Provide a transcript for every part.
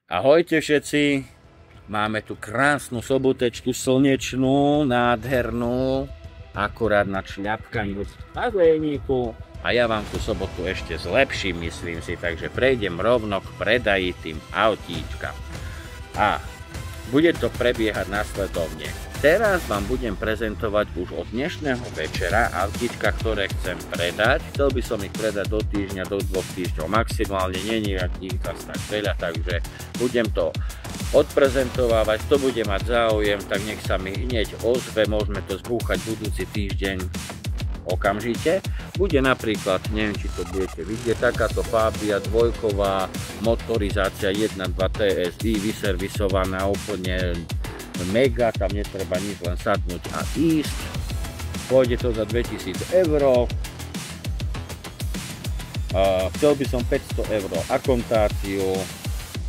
Ahojte všetci, máme tu krásnu sobotečku slnečnú, nádhernú, akurát na šľapkaniu v bazéniku a ja vám tú sobotu ešte zlepším, myslím si, takže prejdem rovno k predaji tým autíčkam. A bude to prebiehať nasledovne. Teraz vám budem prezentovať už od dnešného večera autíčka, ktoré chcem predať. Chcel by som ich predať do týždňa, do 2 týždňov maximálne, nie je ich tak veľa, takže budem to odprezentovávať. Kto bude mať záujem, tak nech sa mi hneď ozve, môžeme to zbúchať budúci týždeň okamžite. Bude napríklad, neviem či to budete vidieť, takáto Fabia dvojková motorizácia 1.2 TSI, vyservisovaná úplne mega, tam netreba nič, len sadnúť a ísť. Pôjde to za 2000 €. Chcel by som 500 € akontáciu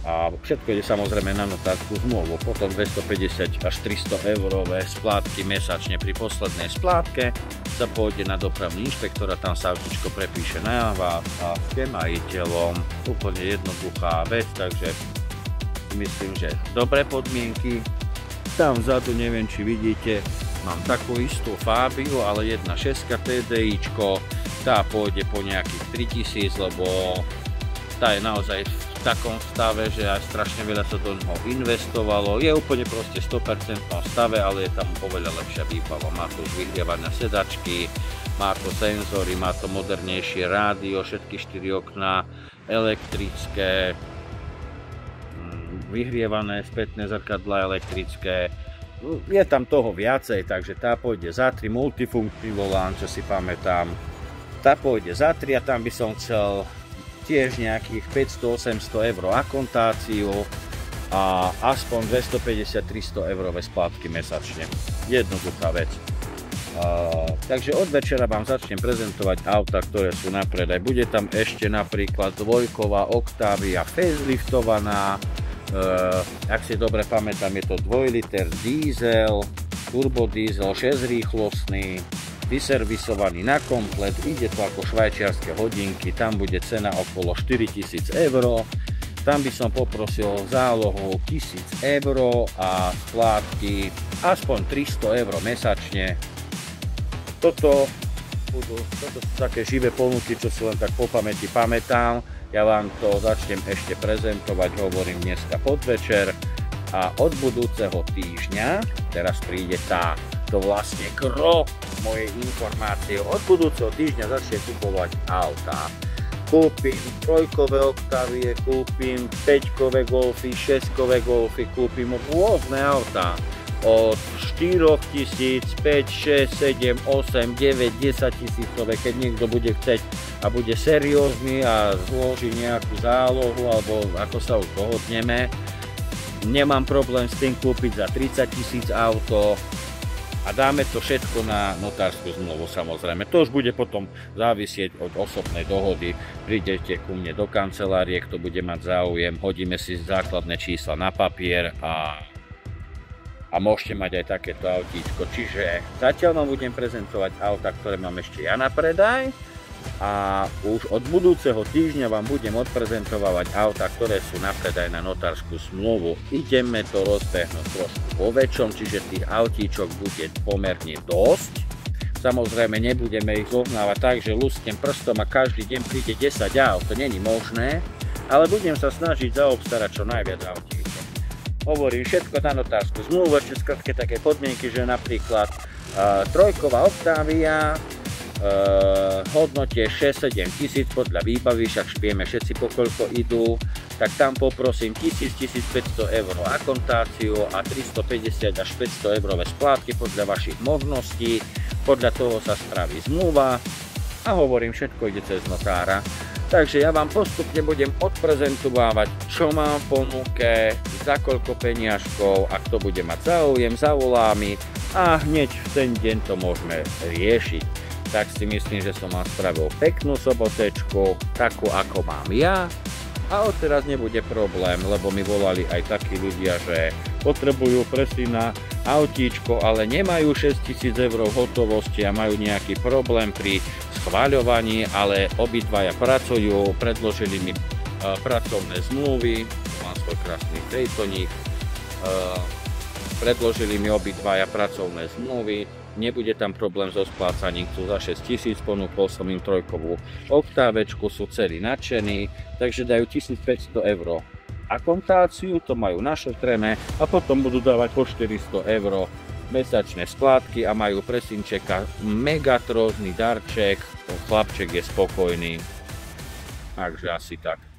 a všetko je samozrejme na notárskú zmluvu. Potom 250 až 300 € splátky mesačne. Pri poslednej splátke sa pôjde na dopravný inšpektor a tam sa autíčko prepíše na vás a ste majiteľom. Úplne jednoduchá vec, takže myslím, že dobré podmienky. Tam vzadu, neviem či vidíte, mám takú istú Fabiu, ale 1.6 TDIčko, tá pôjde po nejakých 3000, lebo tá je naozaj v takom stave, že aj strašne veľa sa do neho investovalo. Je úplne proste 100% stave, ale je tam oveľa lepšia výbava. Má to už vyhrievané sedačky, má to senzory, má to modernejšie rádio, všetky 4 okná elektrické, vyhrievané spätné zrkadlá elektrické. Je tam toho viacej, takže tá pôjde za 3, multifunkčný volán, čo si pamätám. Tá pôjde za 3 a tam by som chcel tiež nejakých 500–800 € akontáciu a aspoň 250–300 € splátky mesačne. Jednoduchá vec. Takže od večera vám začnem prezentovať auta, ktoré sú na predaj. Bude tam ešte napríklad dvojková Octavia faceliftovaná. Ak si dobre pamätám, je to 2 liter diesel, turbo diesel, 6 rýchlostný, vyservisovaný na komplet, ide to ako švajčiarske hodinky, tam bude cena okolo 4000 €. Tam by som poprosil zálohu 1000 € a splátky aspoň 300 € mesačne. Toto sú také živé ponuky, čo si len tak po pamäti pamätám. Ja vám to začnem ešte prezentovať, hovorím dneska podvečer a od budúceho týždňa, teraz príde to vlastne krok mojej informácie, od budúceho týždňa začnem kupovať autá. Kúpim 3-kové Octavie, kúpim 5-kové Golfy, 6-kové Golfy, kúpim rôzne autá. Od 4000, 5, 6, 7, 8, 9, 10 000, keď niekto bude chceť a bude seriózny a zloží nejakú zálohu, alebo ako sa už dohodneme, nemám problém s tým kúpiť za 30 000 auto a dáme to všetko na notárskú zmluvu samozrejme. To už bude potom závisieť od osobnej dohody. Prídete ku mne do kancelárie, kto bude mať záujem, hodíme si základné čísla na papier a môžete mať aj takéto autíčko. Čiže zatiaľ vám budem prezentovať auta, ktoré mám ešte ja na predaj a už od budúceho týždňa vám budem odprezentovať auta, ktoré sú na predaj na notárskú zmluvu. Ideme to rozbehnúť trošku vo väčšom, čiže tých autíčok bude pomerne dosť. Samozrejme nebudeme ich zohnávať tak, že lusknem prstom a každý deň príde 10 aut, to není možné, ale budem sa snažiť zaobstarať čo najviac autíčok. Hovorím všetko na notárskú zmluvu, ešte skratke také podmienky, že napríklad 3-ková Octavia hodnote 6–7 tisíc podľa výbavy, však vieme všetci po koľko idú, tak tam poprosím 1000–1500 € akontáciu a 350 až 500 € splátky podľa vašich možností, podľa toho sa spraví zmluva a hovorím všetko ide cez notára. Takže ja vám postupne budem odprezentovávať, čo mám v ponuke, za koľko peniažkov a kto bude mať záujem, zavolá mi a hneď v ten deň to môžeme riešiť. Tak si myslím, že som vám spravil peknú sobotečku, takú ako mám ja a odteraz nebude problém, lebo mi volali aj takí ľudia, že potrebujú presne na autíčko, ale nemajú 6000 € hotovosti a majú nejaký problém pri schváľovaní, ale obidvaja pracujú, predložili mi pracovné zmluvy, vám svoj krásny Daytoník. Predložili mi obidvaja pracovné zmluvy, nebude tam problém so splácaním, chcú za 6 000, ponúkol som im 3-kovú oktávečku, sú dcery nadšení, takže dajú 1500 € akontáciu, to majú našetrené a potom budú dávať po 400 € mesačné splátky a majú pre synčeka megatrózny darček, chlapček je spokojný, takže asi tak.